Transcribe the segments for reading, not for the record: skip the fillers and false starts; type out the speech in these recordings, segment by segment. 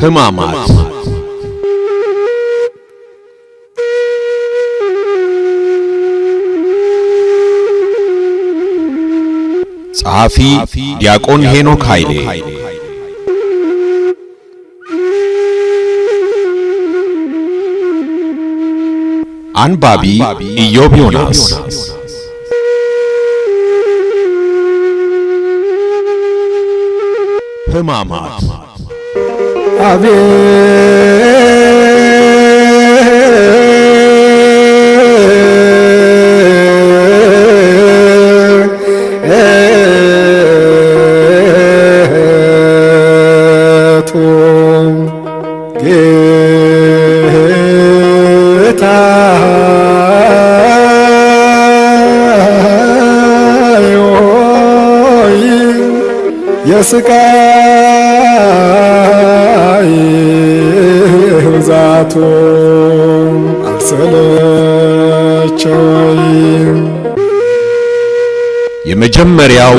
ሕማማት ጸሐፊ ዲያቆን ሄኖክ ኃይሌ አንባቢ ኢዮብ ዮናስ ሕማማት የስቃይ ብዛቱ አልሰለቸኝም። የመጀመሪያው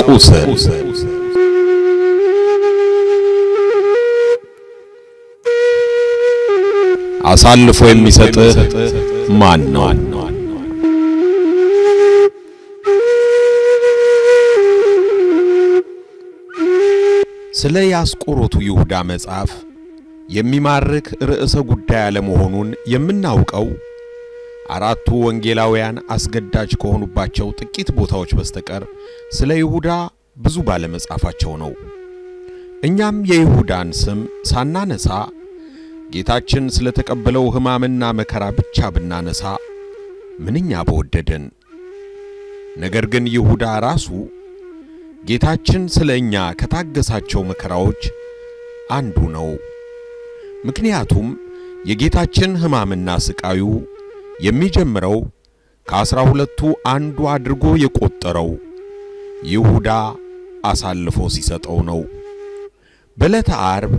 ቁስል አሳልፎ የሚሰጥህ ማን ነው? ስለ ያስቆሮቱ ይሁዳ መጽሐፍ የሚማርክ ርዕሰ ጉዳይ አለመሆኑን የምናውቀው አራቱ ወንጌላውያን አስገዳጅ ከሆኑባቸው ጥቂት ቦታዎች በስተቀር ስለ ይሁዳ ብዙ ባለመጻፋቸው ነው። እኛም የይሁዳን ስም ሳናነሳ ጌታችን ስለተቀበለው ሕማምና መከራ ብቻ ብናነሳ ምንኛ በወደደን። ነገር ግን ይሁዳ ራሱ ጌታችን ስለኛ ከታገሳቸው መከራዎች አንዱ ነው። ምክንያቱም የጌታችን ሕማምና ስቃዩ የሚጀምረው ከ12ቱ አንዱ አድርጎ የቆጠረው ይሁዳ አሳልፎ ሲሰጠው ነው። በዕለተ ዓርብ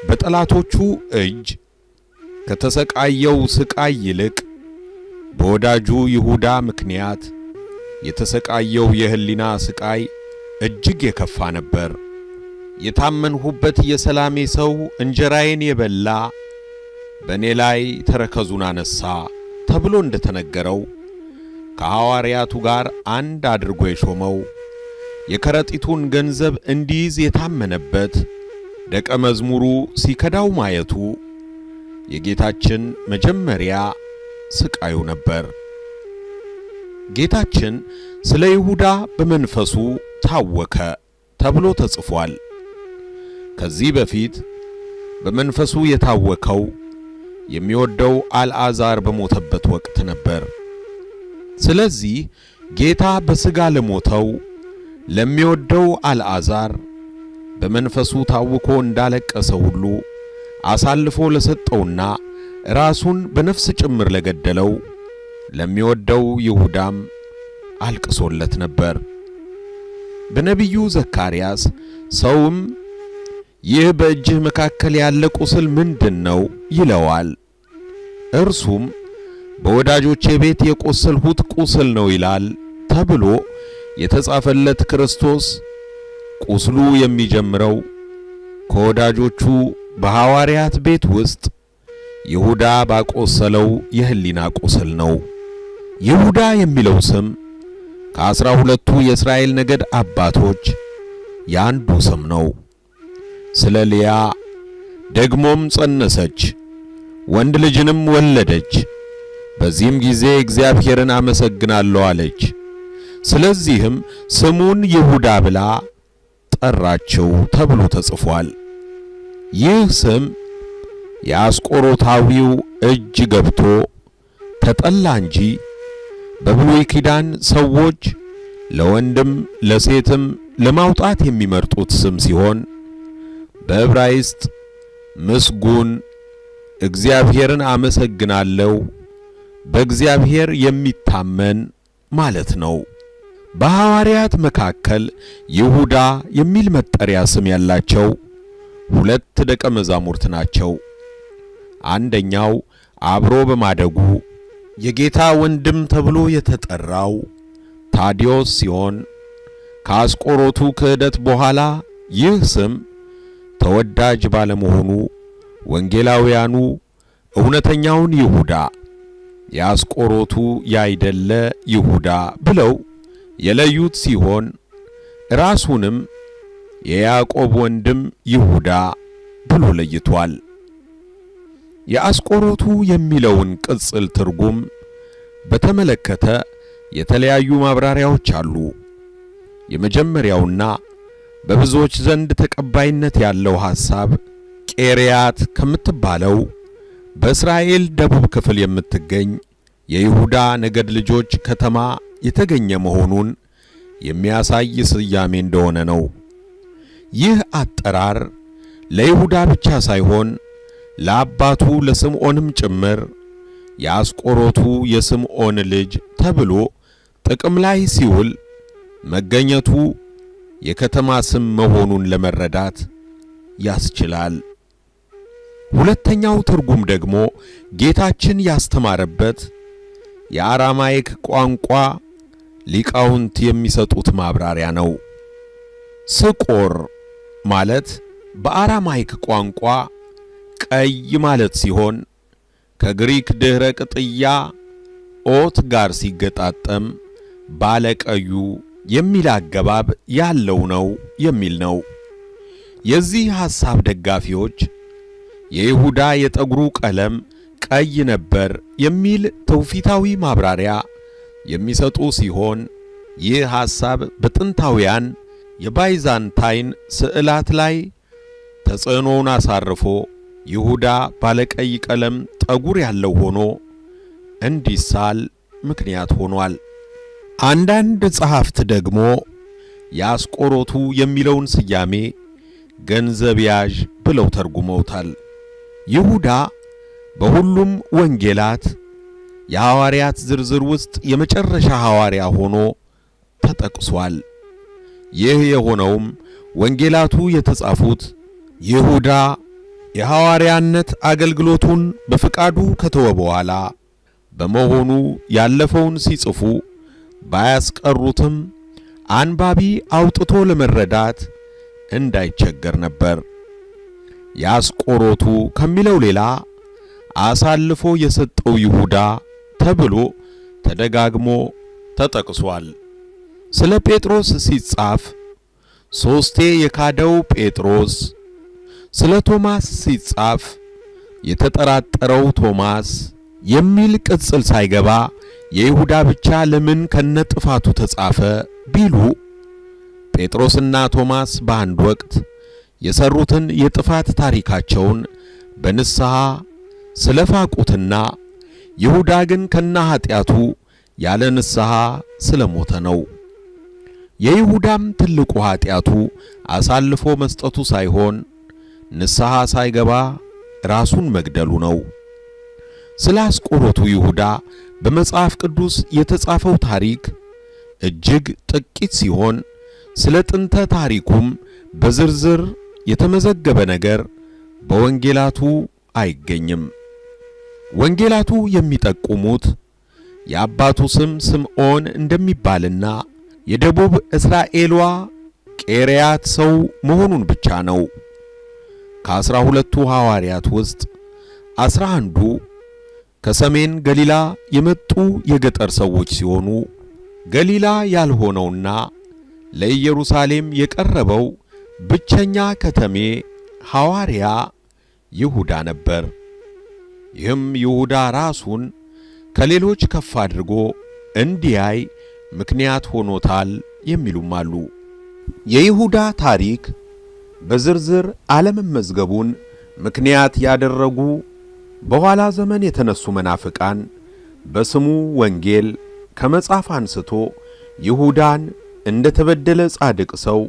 በጠላቶቹ እጅ ከተሰቃየው ስቃይ ይልቅ በወዳጁ ይሁዳ ምክንያት የተሰቃየው የህሊና ስቃይ እጅግ የከፋ ነበር። የታመንሁበት የሰላሜ ሰው እንጀራዬን የበላ በእኔ ላይ ተረከዙን አነሳ ተብሎ እንደተነገረው ከሐዋርያቱ ጋር አንድ አድርጎ የሾመው የከረጢቱን ገንዘብ እንዲይዝ የታመነበት ደቀ መዝሙሩ ሲከዳው ማየቱ የጌታችን መጀመሪያ ስቃዩ ነበር። ጌታችን ስለ ይሁዳ በመንፈሱ ታወከ ተብሎ ተጽፏል። ከዚህ በፊት በመንፈሱ የታወከው የሚወደው አልዓዛር በሞተበት ወቅት ነበር። ስለዚህ ጌታ በሥጋ ለሞተው ለሚወደው አልዓዛር በመንፈሱ ታውኮ እንዳለቀሰ ሁሉ አሳልፎ ለሰጠውና ራሱን በነፍስ ጭምር ለገደለው ለሚወደው ይሁዳም አልቅሶለት ነበር። በነቢዩ ዘካርያስ ሰውም ይህ በእጅህ መካከል ያለ ቁስል ምንድነው ይለዋል። እርሱም በወዳጆቼ ቤት የቆሰልሁት ቁስል ነው ይላል ተብሎ የተጻፈለት ክርስቶስ ቁስሉ የሚጀምረው ከወዳጆቹ በሐዋርያት ቤት ውስጥ ይሁዳ ባቆሰለው የህሊና ቁስል ነው። ይሁዳ የሚለው ስም ከ12ቱ የእስራኤል ነገድ አባቶች ያንዱ ስም ነው። ስለ ልያ ደግሞም ጸነሰች፣ ወንድ ልጅንም ወለደች። በዚህም ጊዜ እግዚአብሔርን አመሰግናለሁ አለች። ስለዚህም ስሙን ይሁዳ ብላ ጠራችው ተብሎ ተጽፏል። ይህ ስም የአስቆሮታዊው እጅ ገብቶ ተጠላ እንጂ በብሉይ ኪዳን ሰዎች ለወንድም ለሴትም ለማውጣት የሚመርጡት ስም ሲሆን በዕብራይስጥ ምስጉን፣ እግዚአብሔርን አመሰግናለሁ፣ በእግዚአብሔር የሚታመን ማለት ነው። በሐዋርያት መካከል ይሁዳ የሚል መጠሪያ ስም ያላቸው 2 ደቀ መዛሙርት ናቸው። አንደኛው አብሮ በማደጉ የጌታ ወንድም ተብሎ የተጠራው ታዲዮስ ሲሆን ከአስቆሮቱ ክህደት በኋላ ይህ ስም ተወዳጅ ባለመሆኑ ወንጌላውያኑ እውነተኛውን ይሁዳ የአስቆሮቱ ያይደለ ይሁዳ ብለው የለዩት ሲሆን ራሱንም የያዕቆብ ወንድም ይሁዳ ብሎ ለይቷል። የአስቆሮቱ የሚለውን ቅጽል ትርጉም በተመለከተ የተለያዩ ማብራሪያዎች አሉ። የመጀመሪያውና በብዙዎች ዘንድ ተቀባይነት ያለው ሐሳብ ቄርያት ከምትባለው በእስራኤል ደቡብ ክፍል የምትገኝ የይሁዳ ነገድ ልጆች ከተማ የተገኘ መሆኑን የሚያሳይ ስያሜ እንደሆነ ነው። ይህ አጠራር ለይሁዳ ብቻ ሳይሆን ለአባቱ ለስምዖንም ጭምር የአስቆሮቱ የስምዖን ልጅ ተብሎ ጥቅም ላይ ሲውል መገኘቱ የከተማ ስም መሆኑን ለመረዳት ያስችላል። ሁለተኛው ትርጉም ደግሞ ጌታችን ያስተማረበት የአራማይክ ቋንቋ ሊቃውንት የሚሰጡት ማብራሪያ ነው። ስቆር ማለት በአራማይክ ቋንቋ ቀይ ማለት ሲሆን ከግሪክ ድህረ ቅጥያ ኦት ጋር ሲገጣጠም ባለቀዩ የሚል አገባብ ያለው ነው የሚል ነው። የዚህ ሐሳብ ደጋፊዎች የይሁዳ የጠጉሩ ቀለም ቀይ ነበር የሚል ትውፊታዊ ማብራሪያ የሚሰጡ ሲሆን ይህ ሐሳብ በጥንታውያን የባይዛንታይን ስዕላት ላይ ተጽዕኖውን አሳርፎ ይሁዳ ባለቀይ ቀለም ጠጉር ያለው ሆኖ እንዲሳል ምክንያት ሆኗል። አንዳንድ ጸሐፍት ደግሞ የአስቆሮቱ የሚለውን ስያሜ ገንዘብ ያዥ ብለው ተርጉመውታል። ይሁዳ በሁሉም ወንጌላት የሐዋርያት ዝርዝር ውስጥ የመጨረሻ ሐዋርያ ሆኖ ተጠቅሷል። ይህ የሆነውም ወንጌላቱ የተጻፉት ይሁዳ የሐዋርያነት አገልግሎቱን በፍቃዱ ከተወ በኋላ በመሆኑ ያለፈውን ሲጽፉ ባያስቀሩትም አንባቢ አውጥቶ ለመረዳት እንዳይቸገር ነበር። የአስቆሮቱ ከሚለው ሌላ አሳልፎ የሰጠው ይሁዳ ተብሎ ተደጋግሞ ተጠቅሷል። ስለ ጴጥሮስ ሲጻፍ ሦስቴ የካደው ጴጥሮስ፣ ስለ ቶማስ ሲጻፍ የተጠራጠረው ቶማስ የሚል ቅጽል ሳይገባ የይሁዳ ብቻ ለምን ከነጥፋቱ ተጻፈ ቢሉ ጴጥሮስና ቶማስ በአንድ ወቅት የሰሩትን የጥፋት ታሪካቸውን በንስሐ ስለፋቁትና ይሁዳ ግን ከነ ኃጢአቱ ያለ ንስሐ ስለሞተ ነው። የይሁዳም ትልቁ ኃጢአቱ አሳልፎ መስጠቱ ሳይሆን ንስሐ ሳይገባ ራሱን መግደሉ ነው። ስለ አስቆሮቱ ይሁዳ በመጽሐፍ ቅዱስ የተጻፈው ታሪክ እጅግ ጥቂት ሲሆን ስለ ጥንተ ታሪኩም በዝርዝር የተመዘገበ ነገር በወንጌላቱ አይገኝም። ወንጌላቱ የሚጠቁሙት የአባቱ ስም ስምዖን እንደሚባልና የደቡብ እስራኤሏ ቄርያት ሰው መሆኑን ብቻ ነው። ከ12ቱ ሐዋርያት ውስጥ 11ዱ ከሰሜን ገሊላ የመጡ የገጠር ሰዎች ሲሆኑ ገሊላ ያልሆነውና ለኢየሩሳሌም የቀረበው ብቸኛ ከተሜ ሐዋርያ ይሁዳ ነበር። ይህም ይሁዳ ራሱን ከሌሎች ከፍ አድርጎ እንዲያይ ምክንያት ሆኖታል የሚሉም አሉ። የይሁዳ ታሪክ በዝርዝር አለመመዝገቡን ምክንያት ያደረጉ በኋላ ዘመን የተነሱ መናፍቃን በስሙ ወንጌል ከመጻፍ አንስቶ ይሁዳን እንደ ተበደለ ጻድቅ ሰው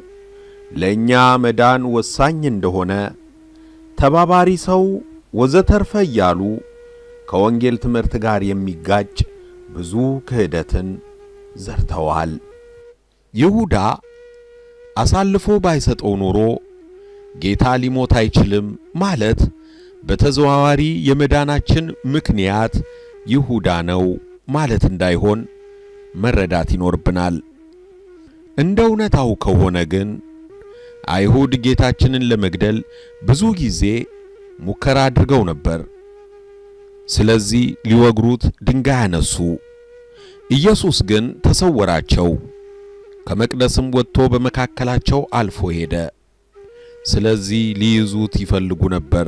ለእኛ መዳን ወሳኝ እንደሆነ ተባባሪ ሰው ወዘተርፈ እያሉ ከወንጌል ትምህርት ጋር የሚጋጭ ብዙ ክህደትን ዘርተዋል። ይሁዳ አሳልፎ ባይሰጠው ኖሮ ጌታ ሊሞት አይችልም ማለት በተዘዋዋሪ የመዳናችን ምክንያት ይሁዳ ነው ማለት እንዳይሆን መረዳት ይኖርብናል። እንደ እውነታው ከሆነ ግን አይሁድ ጌታችንን ለመግደል ብዙ ጊዜ ሙከራ አድርገው ነበር። ስለዚህ ሊወግሩት ድንጋይ አነሱ። ኢየሱስ ግን ተሰወራቸው። ከመቅደስም ወጥቶ በመካከላቸው አልፎ ሄደ። ስለዚህ ሊይዙት ይፈልጉ ነበር።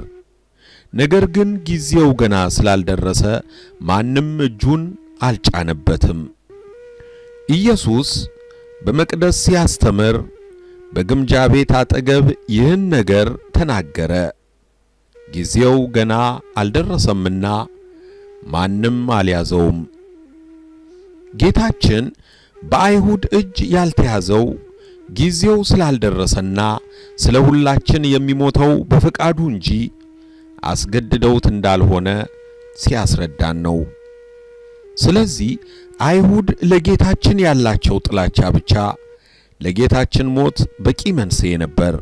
ነገር ግን ጊዜው ገና ስላልደረሰ ማንም እጁን አልጫነበትም። ኢየሱስ በመቅደስ ሲያስተምር በግምጃ ቤት አጠገብ ይህን ነገር ተናገረ። ጊዜው ገና አልደረሰምና ማንም አልያዘውም። ጌታችን በአይሁድ እጅ ያልተያዘው ጊዜው ስላልደረሰና ስለ ሁላችን የሚሞተው በፈቃዱ እንጂ አስገድደውት እንዳልሆነ ሲያስረዳን ነው። ስለዚህ አይሁድ ለጌታችን ያላቸው ጥላቻ ብቻ ለጌታችን ሞት በቂ መንስኤ ነበር።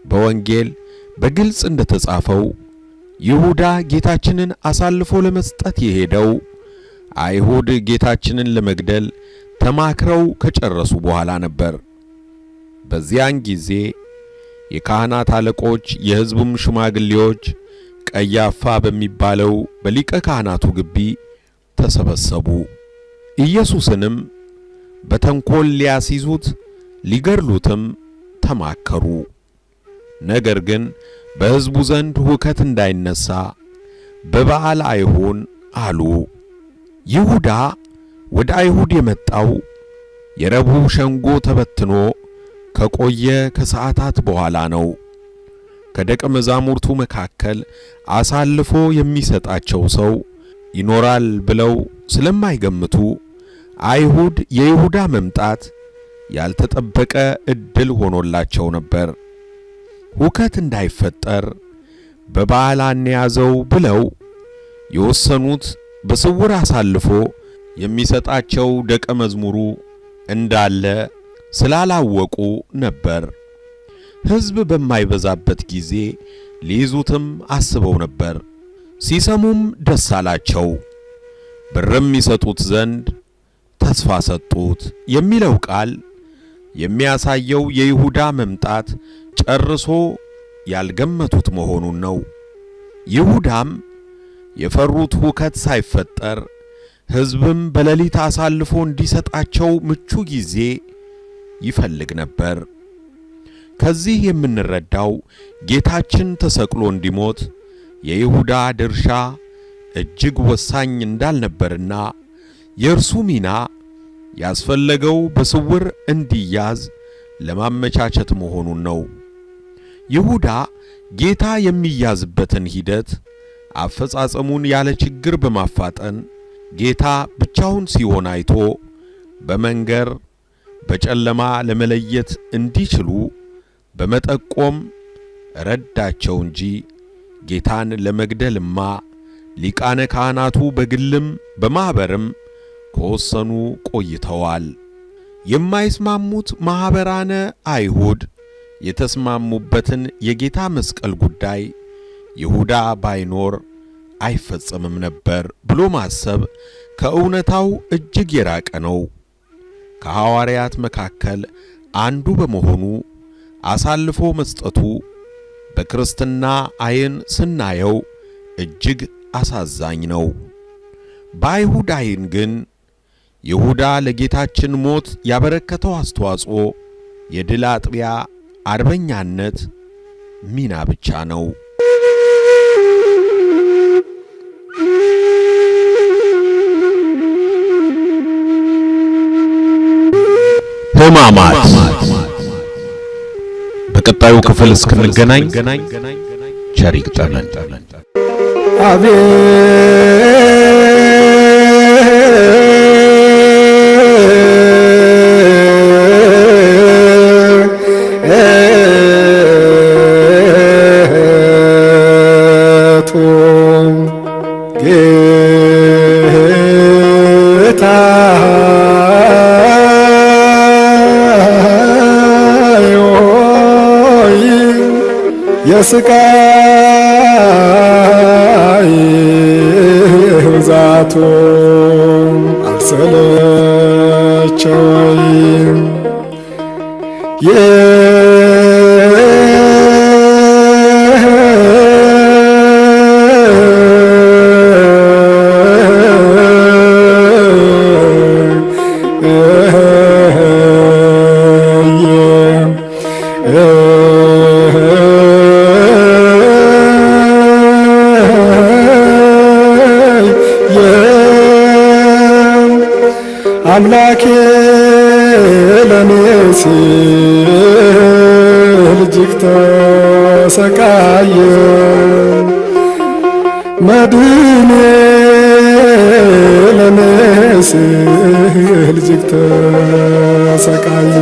በወንጌል በግልጽ እንደተጻፈው ይሁዳ ጌታችንን አሳልፎ ለመስጠት የሄደው አይሁድ ጌታችንን ለመግደል ተማክረው ከጨረሱ በኋላ ነበር። በዚያን ጊዜ የካህናት አለቆች፣ የሕዝቡም ሽማግሌዎች ቀያፋ በሚባለው በሊቀ ካህናቱ ግቢ ተሰበሰቡ። ኢየሱስንም በተንኮል ሊያስይዙት ሊገድሉትም ተማከሩ። ነገር ግን በሕዝቡ ዘንድ ሁከት እንዳይነሳ በበዓል አይሁን አሉ። ይሁዳ ወደ አይሁድ የመጣው የረቡዕ ሸንጎ ተበትኖ ከቆየ ከሰዓታት በኋላ ነው። ከደቀ መዛሙርቱ መካከል አሳልፎ የሚሰጣቸው ሰው ይኖራል ብለው ስለማይገምቱ አይሁድ የይሁዳ መምጣት ያልተጠበቀ ዕድል ሆኖላቸው ነበር። ሁከት እንዳይፈጠር በበዓል አንያዘው ብለው የወሰኑት በስውር አሳልፎ የሚሰጣቸው ደቀ መዝሙሩ እንዳለ ስላላወቁ ነበር። ሕዝብ በማይበዛበት ጊዜ ሊይዙትም አስበው ነበር። ሲሰሙም ደስ አላቸው። ብርም ይሰጡት ዘንድ ተስፋ ሰጡት የሚለው ቃል የሚያሳየው የይሁዳ መምጣት ጨርሶ ያልገመቱት መሆኑን ነው። ይሁዳም የፈሩት ሁከት ሳይፈጠር ሕዝብም በሌሊት አሳልፎ እንዲሰጣቸው ምቹ ጊዜ ይፈልግ ነበር። ከዚህ የምንረዳው ጌታችን ተሰቅሎ እንዲሞት የይሁዳ ድርሻ እጅግ ወሳኝ እንዳልነበርና የእርሱ ሚና ያስፈለገው በስውር እንዲያዝ ለማመቻቸት መሆኑን ነው። ይሁዳ ጌታ የሚያዝበትን ሂደት አፈጻጸሙን ያለ ችግር በማፋጠን ጌታ ብቻውን ሲሆን አይቶ በመንገር በጨለማ ለመለየት እንዲችሉ በመጠቆም ረዳቸው እንጂ ጌታን ለመግደልማ ሊቃነ ካህናቱ በግልም በማኅበርም ከወሰኑ ቆይተዋል። የማይስማሙት ማኅበራነ አይሁድ የተስማሙበትን የጌታ መስቀል ጉዳይ ይሁዳ ባይኖር አይፈጸምም ነበር ብሎ ማሰብ ከእውነታው እጅግ የራቀ ነው። ከሐዋርያት መካከል አንዱ በመሆኑ አሳልፎ መስጠቱ በክርስትና ዓይን ስናየው እጅግ አሳዛኝ ነው። በአይሁድ ዓይን ግን ይሁዳ ለጌታችን ሞት ያበረከተው አስተዋጽኦ የድል አጥቢያ አርበኛነት ሚና ብቻ ነው። ሕማማት በቀጣዩ ክፍል እስክንገናኝ ቸር ይግጠመን። የስቃይ ብዛቱ አልሰለቸኝም። ሲል እጅግ ተሰቃየ። መድኔ ለኔ ሲል እጅግ ተሰቃየ።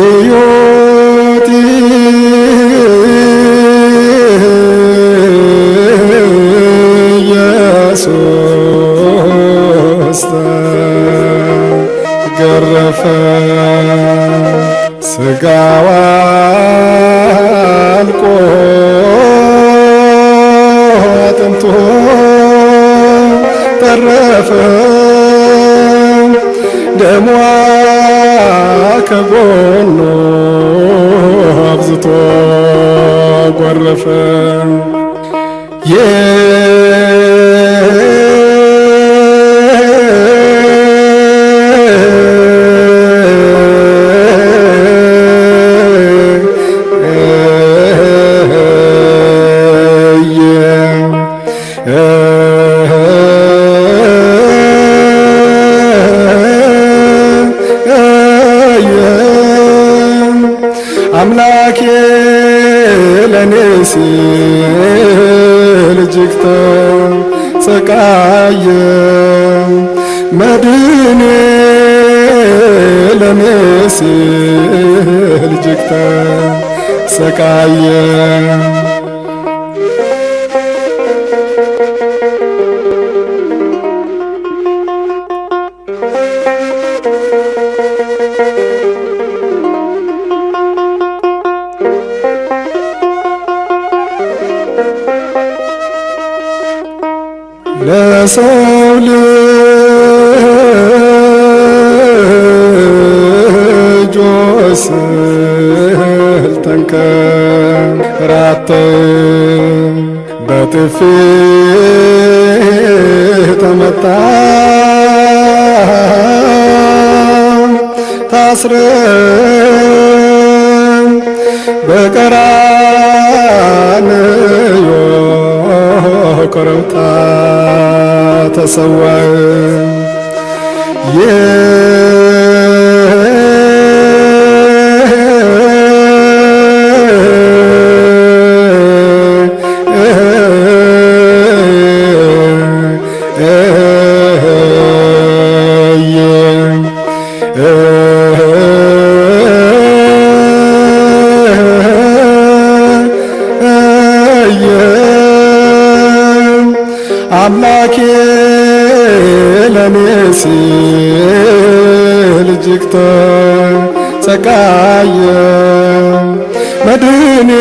ሕይወት ኢየሱስ ተገረፈ ሥጋው አልቆ አጥንቱ ተረፈ ደሟ ከጎኑ አብዝቶ ጎረፈ። አምላኬ ለኔ ሲል እጅግ ተሰቃየ። መድኔ ለኔ ሲል እጅግ ተሰቃየ። ለሰው ልጆች ስል ተንከራተ በጥፊ ተመታ ታስረ በቀራንዮ ኮረብታ ተሰዋ። አምላኬ ለኔ ሲል እጅግ ተሰቃየ። መድኔ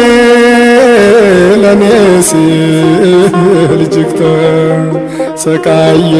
ለኔ ሲል እጅግ ተሰቃየ።